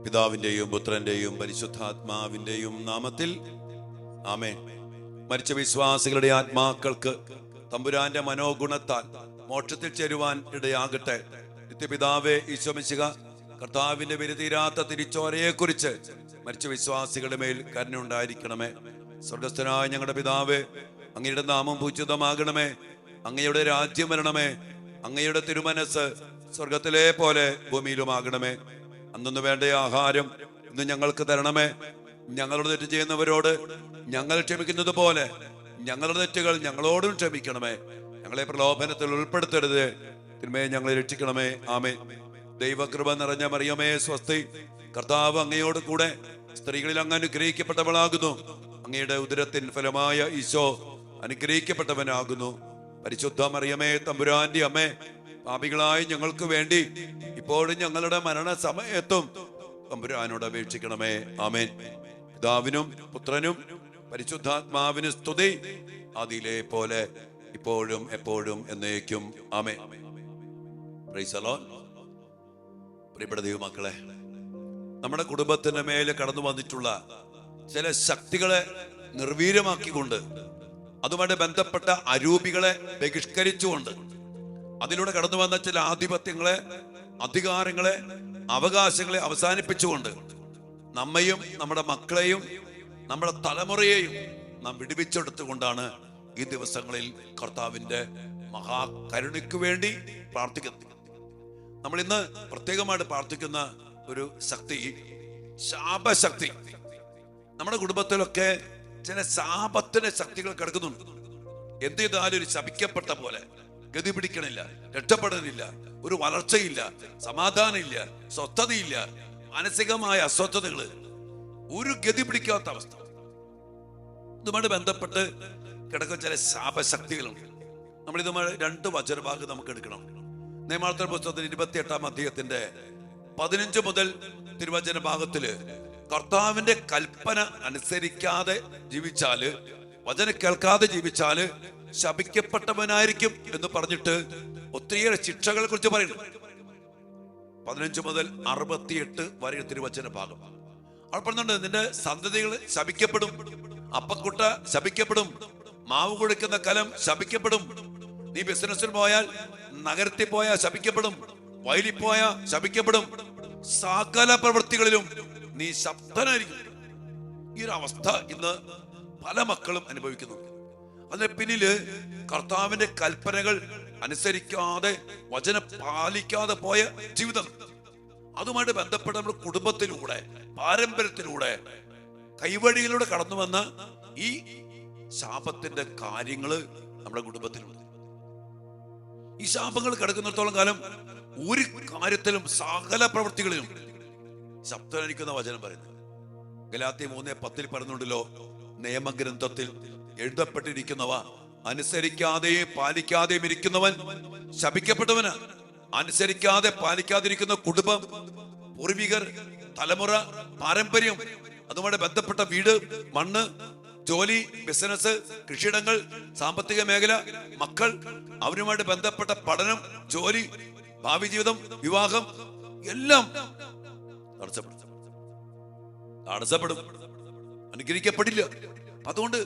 പിതാവിന്റെയും പുത്രന്റെയും പരിശുദ്ധാത്മാവിന്റെയും നാമത്തിൽ ആമേൻ. മരിച്ച വിശ്വാസികളുടെ ആത്മാക്കൾക്ക് തമ്പുരാന്റെ മനോഗുണത്താൽ മോക്ഷത്തിൽ ചേരുവാൻ ഇടയാകട്ടെ. നിത്യപിതാവേ ഈശോ മിശിഹ, കർത്താവിന്റെ വിരുതീരാത്ത തിരിച്ചോരയെ കുറിച്ച് മരിച്ച വിശ്വാസികളുടെ മേൽ കരുണയുണ്ടായിരിക്കണമേ. സ്വർഗസ്ഥനായ ഞങ്ങളുടെ പിതാവേ, അങ്ങയുടെ നാമം പൂജിതമാകണമേ. അങ്ങയുടെ രാജ്യം വരണമേ. അങ്ങയുടെ തിരുമനസ് സ്വർഗത്തിലെ പോലെ ഭൂമിയിലുമാകണമേ. അന്നു വേണ്ട ആഹാരം ഇന്ന് ഞങ്ങൾക്ക് തരണമേ. ഞങ്ങളോട് തെറ്റ് ചെയ്യുന്നവരോട് ഞങ്ങൾ ക്ഷമിക്കുന്നത് പോലെ ഞങ്ങളുടെ തെറ്റുകൾ ഞങ്ങളോടും ക്ഷമിക്കണമേ. ഞങ്ങളെ പ്രലോഭനത്തിൽ ഉൾപ്പെടുത്തരുത്, തിന്മയെ ഞങ്ങളെ രക്ഷിക്കണമേ. ആമേൻ. ദൈവകൃപ നിറഞ്ഞ മറിയമേ സ്വസ്തി, കർത്താവ് അങ്ങയോട് കൂടെ സ്ത്രീകളിൽ അങ്ങ് അനുഗ്രഹിക്കപ്പെട്ടവളാകുന്നു. അങ്ങയുടെ ഉദരത്തിൻ ഫലമായ ഈശോ അനുഗ്രഹിക്കപ്പെട്ടവനാകുന്നു. പരിശുദ്ധ മറിയമേ തമ്പുരാന്റെ അമ്മേ, പാപികളായി ഞങ്ങൾക്ക് വേണ്ടി ഇപ്പോഴും ഞങ്ങളുടെ മരണസമയത്തും തമ്പുരാനോട് അപേക്ഷിക്കണമേ. ആമേൻ. പിതാവിനും പുത്രനും പരിശുദ്ധാത്മാവിന് സ്തുതി, അതിലെ പോലെ ഇപ്പോഴും എപ്പോഴും എന്നേക്കും. ആമേൻ. Praise the lord. പ്രിയപ്പെട്ട ദൈവമക്കളെ, നമ്മുടെ കുടുംബത്തിന്റെ മേലെ കടന്നു വന്നിട്ടുള്ള ചില ശക്തികളെ നിർവീര്യമാക്കിക്കൊണ്ട്, അതുമായിട്ട് ബന്ധപ്പെട്ട അരൂപികളെ ബഹിഷ്കരിച്ചുകൊണ്ട്, അതിലൂടെ കടന്നു വന്ന ചില ആധിപത്യങ്ങളെ, അധികാരങ്ങളെ, അവകാശങ്ങളെ അവസാനിപ്പിച്ചുകൊണ്ട് നമ്മയും നമ്മുടെ മക്കളെയും നമ്മുടെ തലമുറയെയും നാം വിടുവിച്ചെടുത്തുകൊണ്ടാണ് ഈ ദിവസങ്ങളിൽ കർത്താവിന്റെ മഹാകരുണയ്ക്ക് വേണ്ടി പ്രാർത്ഥിക്കുന്നത്. നമ്മൾ ഇന്ന് പ്രത്യേകമായിട്ട് പ്രാർത്ഥിക്കുന്ന ഒരു ശക്തി, ശാപശക്തി. നമ്മുടെ കുടുംബത്തിലൊക്കെ ചില ശാപത്തിന്റെ ശക്തികൾ കിടക്കുന്നുണ്ട്. എന്ത് ചെയ്താലും ഒരു ശപിക്കപ്പെട്ട പോലെ, ഗതി പിടിക്കണില്ല, രക്ഷപ്പെടുന്നില്ല, ഒരു വളർച്ചയില്ല, സമാധാനമില്ല, സ്വസ്ഥതയില്ല, മാനസികമായ അസ്വസ്ഥതകള്, ഒരു ഗതി പിടിക്കാത്ത അവസ്ഥ. ഇതുമായിട്ട് ബന്ധപ്പെട്ട് കിടക്കുന്ന ചില ശാപശക്തികളുണ്ട്. നമ്മൾ ഇതുമായി രണ്ട് വചനഭാഗം നമുക്ക് എടുക്കണം. നിയമാവർത്തന പുസ്തകത്തിൽ 28-ാം അധ്യായത്തിന്റെ 15 മുതൽ തിരുവചന ഭാഗത്തില് കർത്താവിന്റെ കൽപ്പന അനുസരിക്കാതെ ജീവിച്ചാല്, വചനം കേൾക്കാതെ ജീവിച്ചാല് ശപിക്കപ്പെട്ടവനായിരിക്കും എന്ന് പറഞ്ഞിട്ട് ഒത്തിരിയേറെ ശിക്ഷകളെ കുറിച്ച് പറയുന്നു. 15 മുതൽ 68 വരെ തിരുവചന ഭാഗം. അവിടെ പറഞ്ഞുണ്ട്, നിന്റെ സന്തതികൾ ശപിക്കപ്പെടും, അപ്പക്കുട്ട ശപിക്കപ്പെടും, മാവ് കുഴിക്കുന്ന കലം ശപിക്കപ്പെടും, നീ ബിസിനസ്സിൽ പോയാൽ, നഗരത്തിൽ പോയാൽ ശപിക്കപ്പെടും, വയലിൽ പോയാൽ ശപിക്കപ്പെടും, സകല പ്രവൃത്തികളിലും നീ ശബ്ദനായിരിക്കും. ഈ ഒരു അവസ്ഥ ഇന്ന് പല മക്കളും അനുഭവിക്കുന്നു. അതിന് പിന്നില് കർത്താവിന്റെ കൽപ്പനകൾ അനുസരിക്കാതെ, വചനം പാലിക്കാതെ പോയ ജീവിതം. അതുമായിട്ട് ബന്ധപ്പെട്ട നമ്മുടെ കുടുംബത്തിലൂടെ, പാരമ്പര്യത്തിലൂടെ, കൈവഴിയിലൂടെ കടന്നു വന്ന ഈ ശാപത്തിന്റെ കാര്യങ്ങള് നമ്മുടെ കുടുംബത്തിലുണ്ട്. ഈ ശാപങ്ങൾ കിടക്കുന്നിടത്തോളം കാലം ഒരു കാര്യത്തിലും, സകല പ്രവൃത്തികളിലും ശബ്ദനിക്കുന്ന വചനം പറയുന്നത്. ഗലാത്യ 3:10 പറയുന്നുണ്ടല്ലോ, നിയമഗ്രന്ഥത്തിൽ എഴുതപ്പെട്ടിരിക്കുന്നവ അനുസരിക്കാതെയും പാലിക്കാതെയും ഇരിക്കുന്നവൻ ശപിക്കപ്പെട്ടവന്. അനുസരിക്കാതെ പാലിക്കാതിരിക്കുന്ന കുടുംബം, പൂർവികർ, തലമുറ, പാരമ്പര്യം, അതുമായി ബന്ധപ്പെട്ട വീട്, മണ്ണ്, ജോലി, ബിസിനസ്, കൃഷിയിടങ്ങൾ, സാമ്പത്തിക മേഖല, മക്കൾ, അവരുമായിട്ട് ബന്ധപ്പെട്ട പഠനം, ജോലി, ഭാവി ജീവിതം, വിവാഹം, എല്ലാം തടസ്സപ്പെടും, അനുഗ്രഹിക്കപ്പെടില്ല. അതുകൊണ്ട്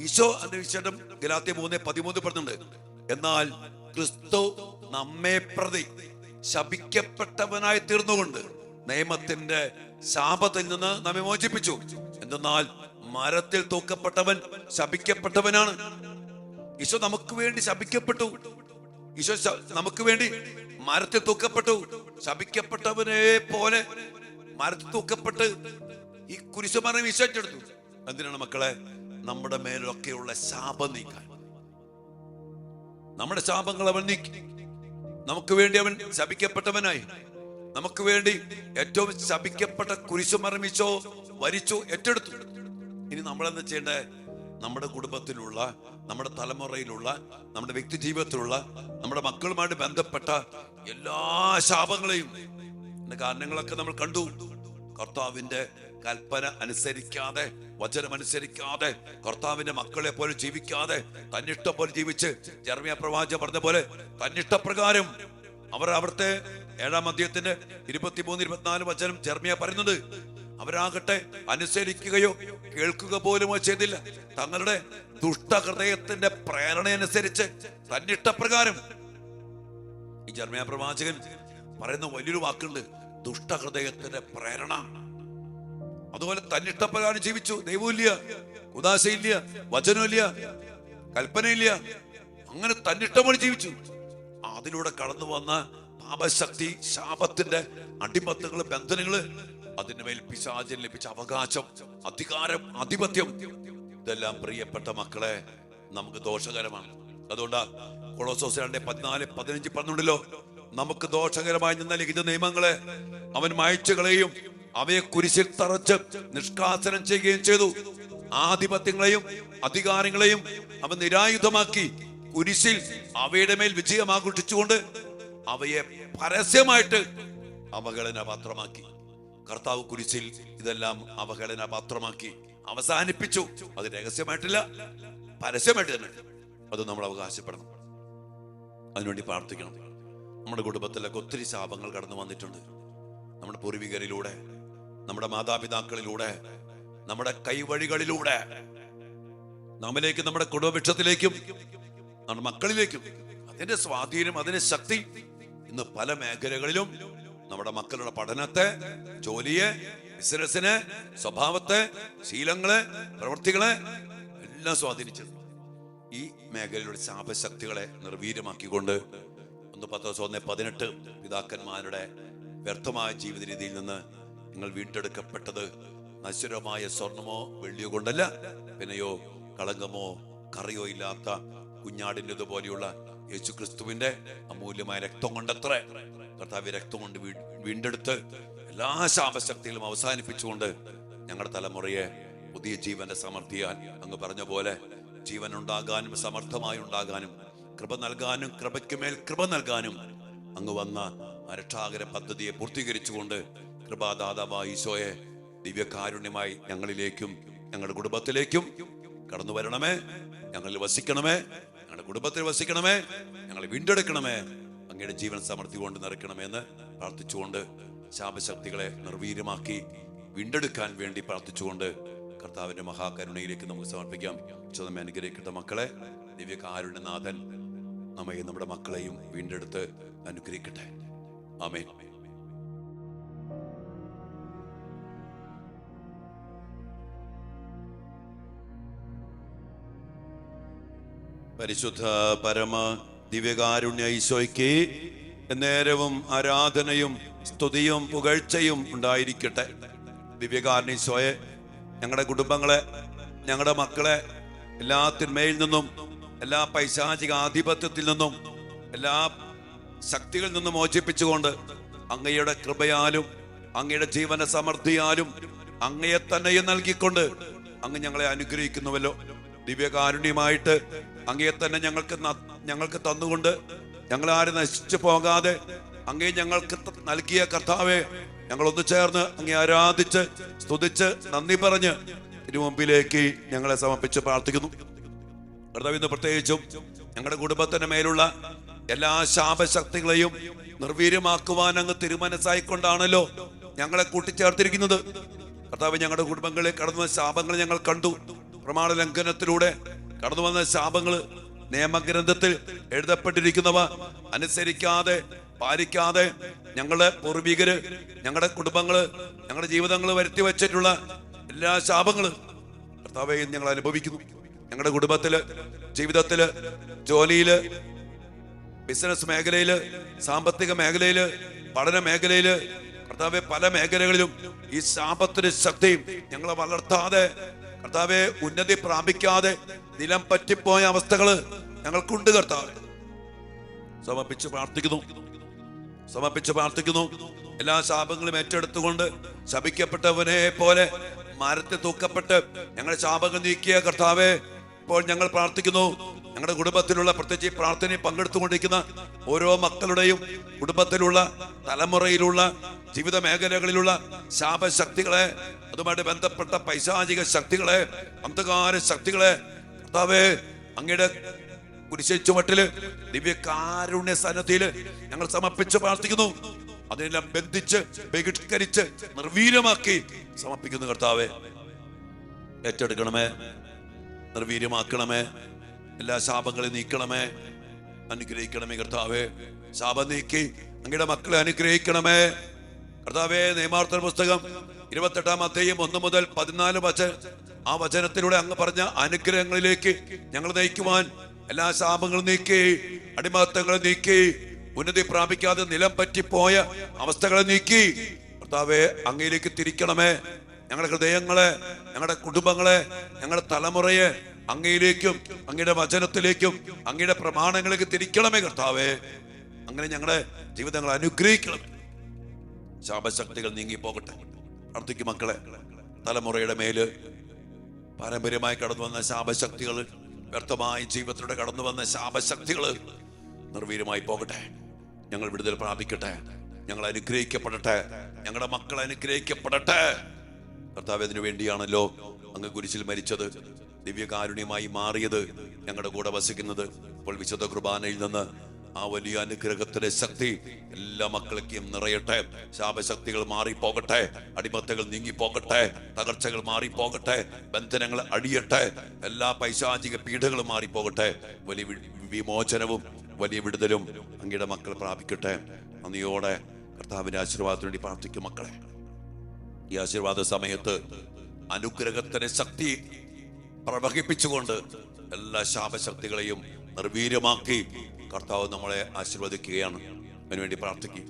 ഈശോ അന്വേഷിച്ചിട്ടും ഗലാത്യ 3:13 പറഞ്ഞിട്ടുണ്ട്, എന്നാൽ ക്രിസ്തു നമ്മെ പ്രതി ശപിക്കപ്പെട്ടവനായി തീർന്നുകൊണ്ട് നിയമത്തിന്റെ ശാപത്തിൽ നിന്ന് നമ്മെ മോചിപ്പിച്ചു. എന്തെന്നാൽ മരത്തിൽ തൂക്കപ്പെട്ടവൻ ശപിക്കപ്പെട്ടവനാണ്. ഈശോ നമുക്ക് വേണ്ടി ശപിക്കപ്പെട്ടു. ഈശോ നമുക്ക് വേണ്ടി മരത്തിൽ തൂക്കപ്പെട്ടു. ശപിക്കപ്പെട്ടവനെ പോലെ മരത്തിൽ തൂക്കപ്പെട്ട് ഈ കുരിശുമരം ഈശോ ഏറ്റെടുത്തു. എന്തിനാണ് മക്കളെ? നമ്മുടെ മേലൊക്കെയുള്ള ശാപം നീക്കാൻ. നമ്മുടെ ശാപങ്ങൾ അവൻ നീക്കി. നമുക്ക് വേണ്ടി അവൻ ശപിക്കപ്പെട്ടവനായി. നമുക്ക് വേണ്ടി ഏറ്റവും ശപിക്കപ്പെട്ട കുരിശുമരം ഈശോ വരിച്ചു, ഏറ്റെടുത്തു. ഇനി നമ്മളെന്താ ചെയ്യേണ്ടേ? നമ്മുടെ കുടുംബത്തിലുള്ള, നമ്മുടെ തലമുറയിലുള്ള, നമ്മുടെ വ്യക്തി ജീവിതത്തിലുള്ള, നമ്മുടെ മക്കളുമായിട്ട് ബന്ധപ്പെട്ട എല്ലാ ശാപങ്ങളെയും കാരണങ്ങളൊക്കെ നമ്മൾ കണ്ടു. കർത്താവിന്റെ കൽപ്പന അനുസരിക്കാതെ, വചനം അനുസരിക്കാതെ, കർത്താവിന്റെ മക്കളെ പോലെ ജീവിക്കാതെ, തന്നിഷ്ടം പോലെ ജീവിച്ച്, ജെറമ്യാ പ്രവാചകൻ പറഞ്ഞ പോലെ തന്നിഷ്ടപ്രകാരം അവർ അവിടുത്തെ 7-ാം അധ്യായത്തിന്റെ 23-24 വചനം ജെറമ്യാ പറയുന്നത്, അവരാകട്ടെ അനുസരിക്കുകയോ കേൾക്കുക പോലുമോ ചെയ്തില്ല. തങ്ങളുടെ ദുഷ്ടഹൃദയത്തിന്റെ പ്രേരണയനുസരിച്ച് തന്നിഷ്ടപ്രകാരം. ഈ ജെറമ്യാ പ്രവാചകൻ പറയുന്ന വലിയൊരു വാക്കുണ്ട്, ദുഷ്ടഹൃദയത്തിന്റെ പ്രേരണ. അതുപോലെ തന്നിഷ്ടപ്രകാരം ജീവിച്ചു. ദൈവമില്ല, ഉദാശയില്ല, വചനമില്ല, കൽപ്പനയില്ല, അങ്ങനെ തന്നിഷ്ടമായി ജീവിച്ചു. അതിലൂടെ കടന്നു വന്ന പാപശക്തി, ശാപത്തിന്റെ അടിമത്തങ്ങള്, ബന്ധനങ്ങള്, അതിന്റെ മേൽ പിശാചിന് ലഭിച്ച അവകാശം, അധികാരം, ആധിപത്യം, ഇതെല്ലാം പ്രിയപ്പെട്ട മക്കളെ നമുക്ക് ദോഷകരമാണ്. അതുകൊണ്ടാ കൊളോസോസ് 2:14-15 പറഞ്ഞുണ്ടല്ലോ, നമുക്ക് ദോഷകരമായി നിന്ന ലിഖിത നിയമങ്ങളെ അവൻ മായ്ച്ചു കളയുകയും അവയെ കുരിശിൽ തറച്ച് നിഷ്കാസനം ചെയ്യുകയും ചെയ്തു. ആധിപത്യങ്ങളെയും അധികാരങ്ങളെയും അവൻ നിരായുധമാക്കി കുരിശിൽ അവയുടെ മേൽ വിജയം ആഘോഷിച്ചുകൊണ്ട് അവയെ പരസ്യമായിട്ട് അവഹേളന പാത്രമാക്കി. കർത്താവ് കുരിശിൽ ഇതെല്ലാം അവഹേളന പാത്രമാക്കി അവസാനിപ്പിച്ചു. അത് രഹസ്യമായിട്ടില്ല, പരസ്യമായിട്ട് തന്നെ. അത് നമ്മൾ അവകാശപ്പെടണം, അതിനുവേണ്ടി പ്രാർത്ഥിക്കണം. നമ്മുടെ കുടുംബത്തിലൊക്കെ ഒത്തിരി ശാപങ്ങൾ കടന്നു വന്നിട്ടുണ്ട്. നമ്മുടെ പൂർവികരിലൂടെ, നമ്മുടെ മാതാപിതാക്കളിലൂടെ, നമ്മുടെ കൈവഴികളിലൂടെ നമ്മിലേക്ക്, നമ്മുടെ കുടുംബവൃക്ഷത്തിലേക്കും നമ്മുടെ മക്കളിലേക്കും അതിന്റെ സ്വാധീനം, അതിന്റെ ശക്തി ഇന്ന് പല മേഖലകളിലും നമ്മുടെ മക്കളുടെ പഠനത്തെ, ജോലിയെ, ബിസിനസിനെ, സ്വഭാവത്തെ, ശീലങ്ങളെ, പ്രവൃത്തികളെ എല്ലാം സ്വാധീനിച്ചത്. ഈ മേഖലയിലൂടെ ശാപശക്തികളെ നിർവീര്യമാക്കിക്കൊണ്ട് 1 പത്രോസ് 1:18 പിതാക്കന്മാരുടെ വ്യർത്ഥമായ ജീവിത രീതിയിൽ നിന്ന് നിങ്ങൾ വീണ്ടെടുക്കപ്പെട്ടത് നശ്വരമായ സ്വർണമോ വെള്ളിയോ കൊണ്ടല്ല, പിന്നെയോ കളങ്കമോ കറിയോ ഇല്ലാത്ത കുഞ്ഞാടിൻ്റെത് പോലെയുള്ള യേശു ക്രിസ്തുവിന്റെ അമൂല്യമായ രക്തം കൊണ്ടത്രേ. കർത്താവ് രക്തം കൊണ്ട് വീണ്ടെടുത്ത് എല്ലാ ശാപശക്തികളും അവസാനിപ്പിച്ചുകൊണ്ട് ഞങ്ങളുടെ തലമുറയെ പുതിയ ജീവന്റെ സമൃദ്ധിയാൽ അങ്ങ് പറഞ്ഞ പോലെ ജീവൻ ഉണ്ടാകാനും സമർത്ഥമായി ഉണ്ടാകാനും കൃപ നൽകാനും കൃപയ്ക്ക് മേൽ കൃപ നൽകാനും അങ്ങ് വന്ന രക്ഷാകര പദ്ധതിയെ പൂർത്തീകരിച്ചുകൊണ്ട് കൃപാദാതാവായ ഈശോയെ ദിവ്യകാരുണ്യമായി ഞങ്ങളിലേക്കും ഞങ്ങളുടെ കുടുംബത്തിലേക്കും കടന്നു വരണമേ. ഞങ്ങളിൽ വസിക്കണമേ, ഞങ്ങളുടെ കുടുംബത്തിൽ വസിക്കണമേ, ഞങ്ങളെ വീണ്ടെടുക്കണമേ, അങ്ങയുടെ ജീവൻ സമൃദ്ധി കൊണ്ട് നിറയ്ക്കണമേ എന്ന് പ്രാർത്ഥിച്ചുകൊണ്ട് ശാപശക്തികളെ നിർവീര്യമാക്കി വീണ്ടെടുക്കാൻ വേണ്ടി പ്രാർത്ഥിച്ചുകൊണ്ട് കർത്താവിന്റെ മഹാകരുണയിലേക്ക് നമുക്ക് സമർപ്പിക്കാം. നമ്മെ അനുഗ്രഹിക്കട്ടെ മക്കളെ. ദിവ്യകാരുണ്യനാഥൻ നമ്മയും നമ്മുടെ മക്കളെയും വീണ്ടെടുത്ത് അനുഗ്രഹിക്കട്ടെ. ആമേൻ. പരിശുദ്ധ പരമ ദിവ്യകാരുണ്യ ഈശോയ്ക്ക് നേരവും ആരാധനയും സ്തുതിയും പുകഴ്ചയും ഉണ്ടായിരിക്കട്ടെ. ദിവ്യകാരുണ്യ ഈശോയെ, ഞങ്ങളുടെ കുടുംബങ്ങളെ, ഞങ്ങളുടെ മക്കളെ എല്ലാ തിന്മയിൽ നിന്നും, എല്ലാ പൈശാചിക ആധിപത്യത്തിൽ നിന്നും, എല്ലാ ശക്തികളിൽ നിന്നും മോചിപ്പിച്ചുകൊണ്ട് അങ്ങയുടെ കൃപയാലും അങ്ങയുടെ ജീവന സമൃദ്ധിയാലും അങ്ങയെ തന്നെയും നൽകിക്കൊണ്ട് അങ്ങ് ഞങ്ങളെ അനുഗ്രഹിക്കുന്നുവല്ലോ. ദിവ്യകാരുണ്യമായിട്ട് അങ്ങയെ തന്നെ ഞങ്ങൾക്ക് തന്നുകൊണ്ട് ഞങ്ങളാരും നശിച്ചു പോകാതെ അങ്ങേ ഞങ്ങൾക്ക് നൽകിയ കർത്താവെ, ഞങ്ങളൊന്നു ചേർന്ന് അങ്ങേ ആരാധിച്ച് സ്തുതിച്ച് നന്ദി പറഞ്ഞ് തിരുമുമ്പിലേക്ക് ഞങ്ങളെ സമർപ്പിച്ച് പ്രാർത്ഥിക്കുന്നു. കർത്താവ്, ഇന്ന് പ്രത്യേകിച്ചും ഞങ്ങളുടെ കുടുംബത്തിന്റെ മേലുള്ള എല്ലാ ശാപശക്തികളെയും നിർവീര്യമാക്കുവാൻ അങ്ങ് തിരുമനസ്സായിക്കൊണ്ടാണല്ലോ ഞങ്ങളെ കൂട്ടിച്ചേർത്തിരിക്കുന്നത്. കർത്താവ്, ഞങ്ങളുടെ കുടുംബങ്ങളിൽ കടന്നു വന്ന ശാപങ്ങൾ ഞങ്ങൾ കണ്ടു. പ്രമാണ ലംഘനത്തിലൂടെ കടന്നു വന്ന ശാപങ്ങൾ നിയമഗ്രന്ഥത്തിൽ എഴുതപ്പെട്ടിരിക്കുന്നവ അനുസരിക്കാതെ പാലിക്കാതെ ഞങ്ങളുടെ പൂർവികര്, ഞങ്ങളുടെ കുടുംബങ്ങള്, ഞങ്ങളുടെ ജീവിതങ്ങൾ വരുത്തി വെച്ചിട്ടുള്ള എല്ലാ ശാപങ്ങളും കർത്താവേ ഞങ്ങൾ അനുഭവിക്കുന്നു. ഞങ്ങളുടെ കുടുംബത്തില്, ജീവിതത്തില്, ജോലിയില്, ബിസിനസ് മേഖലയില്, സാമ്പത്തിക മേഖലയില്, പഠന മേഖലയില്, കർത്താവെ പല മേഖലകളിലും ഈ ശാപത്തിന്റെ ശക്തിയും ഞങ്ങളെ വളർത്താതെ, കർത്താവെ ഉന്നതി പ്രാപിക്കാതെ നിലം പറ്റിപ്പോയ അവസ്ഥകള് ഞങ്ങൾക്കുണ്ട്. കർത്താവെ സമർപ്പിച്ച് പ്രാർത്ഥിക്കുന്നു. എല്ലാ ശാപങ്ങളും ഏറ്റെടുത്തുകൊണ്ട് ശപിക്കപ്പെട്ടവനെ പോലെ മരത്തിൽ തൂക്കപ്പെട്ട് ഞങ്ങളുടെ ശാപങ്ങൾ നീക്കിയ കർത്താവെ, ഇപ്പോൾ ഞങ്ങൾ പ്രാർത്ഥിക്കുന്നു. ഞങ്ങളുടെ കുടുംബത്തിലുള്ള, പ്രത്യേകിച്ച് പ്രാർത്ഥനയിൽ പങ്കെടുത്തുകൊണ്ടിരിക്കുന്ന ഓരോ മക്കളുടെയും കുടുംബത്തിലുള്ള, തലമുറയിലുള്ള, ജീവിത മേഖലകളിലുള്ള ശാപശക്തികളെ, അതുമായിട്ട് ബന്ധപ്പെട്ട പൈശാചിക ശക്തികളെ, അന്ധകാര ശക്തികളെ കർത്താവേ അങ്ങയുടെ കുരിശിൻ ചുവട്ടില് ദിവ്യകാരുണ്യ സന്നിധിയില് ഞങ്ങൾ സമർപ്പിച്ച് പ്രാർത്ഥിക്കുന്നു. അതിനെല്ലാം ബന്ധിച്ച് ബഹിഷ്കരിച്ച് നിർവീര്യമാക്കി സമർപ്പിക്കുന്നു കർത്താവേ. ഏറ്റെടുക്കണമേ, നിർവീര്യമാക്കണമേ, എല്ലാ ശാപങ്ങളെയും നീക്കണമേ, അനുഗ്രഹിക്കണമേ കർത്താവേ. ശാപം നീക്കി അങ്ങയുടെ മക്കളെ അനുഗ്രഹിക്കണമേ കർത്താവേ. നിയമാവർത്തന പുസ്തകം 28-ാം അധ്യായം 1 മുതൽ 14 വചനം, ആ വചനത്തിലൂടെ അങ്ങ് പറഞ്ഞ അനുഗ്രഹങ്ങളിലേക്ക് ഞങ്ങൾ നയിക്കുവാൻ എല്ലാ ശാപങ്ങളും നീക്കി, അടിമത്തങ്ങളെ നീക്കി, ഉന്നതി പ്രാപിക്കാതെ നിലം പറ്റിപ്പോയ അവസ്ഥകളെ നീക്കി കർത്താവേ അങ്ങയിലേക്ക് തിരിക്കണമേ. ഞങ്ങളുടെ ഹൃദയങ്ങളെ, ഞങ്ങളുടെ കുടുംബങ്ങളെ, ഞങ്ങളുടെ തലമുറയെ അങ്ങയിലേക്കും അങ്ങയുടെ വചനത്തിലേക്കും അങ്ങയുടെ പ്രമാണങ്ങളിലേക്ക് തിരിക്കണമേ കർത്താവേ. അങ്ങനെ ഞങ്ങളുടെ ജീവിതങ്ങൾ അനുഗ്രഹിക്കണം. ശാപശക്തികൾ നീങ്ങിപ്പോകട്ടെ. പ്രാർത്ഥിക്കും മക്കളെ. തലമുറയുടെ മേല് പാരമ്പര്യമായി കടന്നു വന്ന ശാപശക്തികൾ, വ്യർത്ഥമായ ജീവിതത്തിലൂടെ കടന്നു വന്ന ശാപശക്തികൾ നിർവീര്യമായി പോകട്ടെ. ഞങ്ങൾ വിടുതൽ പ്രാപിക്കട്ടെ. ഞങ്ങൾ അനുഗ്രഹിക്കപ്പെടട്ടെ. ഞങ്ങളുടെ മക്കൾ അനുഗ്രഹിക്കപ്പെടട്ടെ കർത്താവേ. അതിനു വേണ്ടിയാണല്ലോ അങ്ങ് കുരിശിൽ മരിച്ചത്, ദിവ്യകാരുണ്യമായി മാറിയത്, ഞങ്ങളുടെ കൂടെ വസിക്കുന്നത്. ഇപ്പോൾ വിശുദ്ധ കുർബാനയിൽ നിന്ന് ആ വലിയ അനുഗ്രഹത്തിന്റെ ശക്തി എല്ലാ മക്കൾക്കും നിറയട്ടെ. ശാപശക്തികൾ മാറിപ്പോകട്ടെ, അടിമത്തകൾ നീങ്ങിപ്പോകട്ടെ, തകർച്ചകൾ മാറിപ്പോകട്ടെ, ബന്ധനങ്ങൾ അടിയട്ടെ, എല്ലാ പൈശാചിക പീഡകളും മാറിപ്പോകട്ടെ. വലിയ വിമോചനവും വലിയ വിടുതലും അങ്ങയുടെ മക്കൾ പ്രാപിക്കട്ടെ. നന്ദിയോടെ കർത്താവിന്റെ ആശീർവാദത്തിന് വേണ്ടി പ്രാർത്ഥിക്കും മക്കളെ. ഈ ആശീർവാദ സമയത്ത് അനുഗ്രഹത്തിന്റെ ശക്തി പ്രവഹിപ്പിച്ചുകൊണ്ട് എല്ലാ ശാപശക്തികളെയും നിർവീര്യമാക്കി കർത്താവ് നമ്മളെ ആശീർവദിക്കുകയാണ്. അതിനുവേണ്ടി പ്രാർത്ഥിക്കും.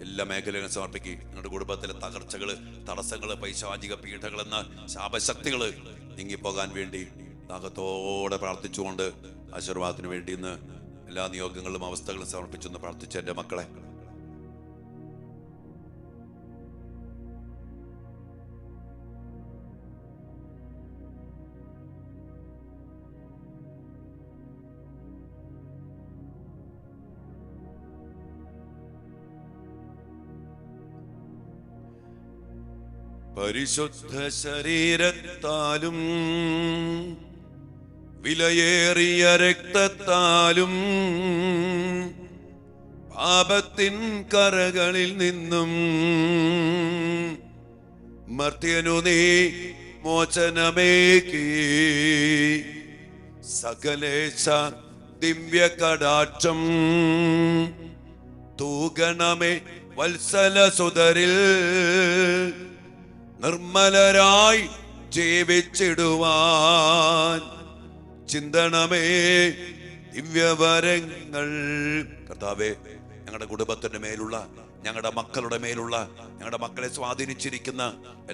എല്ലാ മേഖലകളും സമർപ്പിക്കുക. നിങ്ങളുടെ കുടുംബത്തിലെ തകർച്ചകള്, തടസ്സങ്ങള്, പൈശാചിക പീഠകൾ എന്ന ശാപശക്തികള് നീങ്ങിപ്പോകാൻ വേണ്ടി ദാഹത്തോടെ പ്രാർത്ഥിച്ചുകൊണ്ട് ആശീർവാദത്തിന് വേണ്ടി ഇന്ന് എല്ലാ നിയോഗങ്ങളും അവസ്ഥകളും സമർപ്പിച്ചെന്ന് പ്രാർത്ഥിച്ച എൻ്റെ മക്കളെ, പരിശുദ്ധ ശരീരത്താലും വിലയേറിയ രക്തത്താലും പാപത്തിൻ കറകളിൽ നിന്നും മർത്യനു നീ മോചനമേകി സകലേശ ദിവ്യ കടാക്ഷം തൂകണമേ വത്സല സുതരിൽ നിർമ്മലരായി ജീവിച്ചിടുവാൻ ചിന്തണമേ ദിവ്യവരങ്ങൾ. കർത്താവേ, ഞങ്ങളുടെ കുടുംബത്തിന്റെ മേലുള്ള, ഞങ്ങളുടെ മക്കളുടെ മേലുള്ള, ഞങ്ങളുടെ മക്കളെ സ്വാധീനിച്ചിരിക്കുന്ന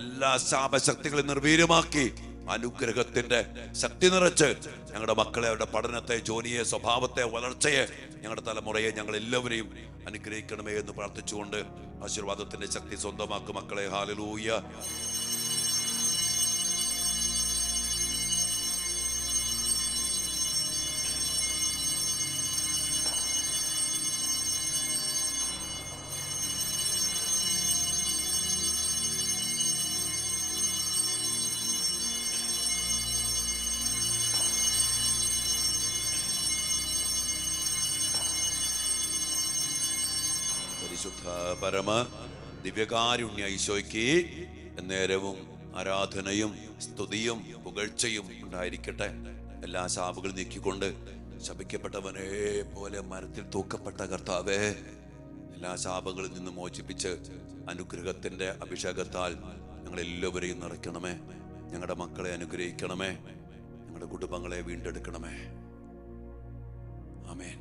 എല്ലാ ശാപശക്തികളെ നിർവീര്യമാക്കി അനുഗ്രഹത്തിന്റെ ശക്തി നിറച്ച് ഞങ്ങളുടെ മക്കളെ, അവരുടെ പഠനത്തെ, ജോലിയെ, സ്വഭാവത്തെ, വളർച്ചയെ, ഞങ്ങളുടെ തലമുറയെ, ഞങ്ങൾ എല്ലാവരെയും അനുഗ്രഹിക്കണമേ എന്ന് പ്രാർത്ഥിച്ചുകൊണ്ട് ആശീർവാദത്തിന്റെ ശക്തി സ്വന്തമാക്കും മക്കളെ. ഹല്ലേലൂയ. പരിശുദ്ധ പരമ ദിവ്യകാരുണ്യ ഈശോയ്ക്ക് നേരവും ആരാധനയും സ്തുതിയും പുകഴ്ചയും ഉണ്ടായിരിക്കട്ടെ. എല്ലാ ശാപങ്ങൾ നീക്കിക്കൊണ്ട് ശപിക്കപ്പെട്ടവനെ പോലെ മരത്തിൽ തൂക്കപ്പെട്ട കർത്താവേ, എല്ലാ ശാപങ്ങളിൽ നിന്ന് മോചിപ്പിച്ച് അനുഗ്രഹത്തിന്റെ അഭിഷേകത്താൽ ഞങ്ങളെല്ലാവരെയും നിറയ്ക്കണമേ. ഞങ്ങളുടെ മക്കളെ അനുഗ്രഹിക്കണമേ. ഞങ്ങളുടെ കുടുംബങ്ങളെ വീണ്ടെടുക്കണമേ. ആമേൻ.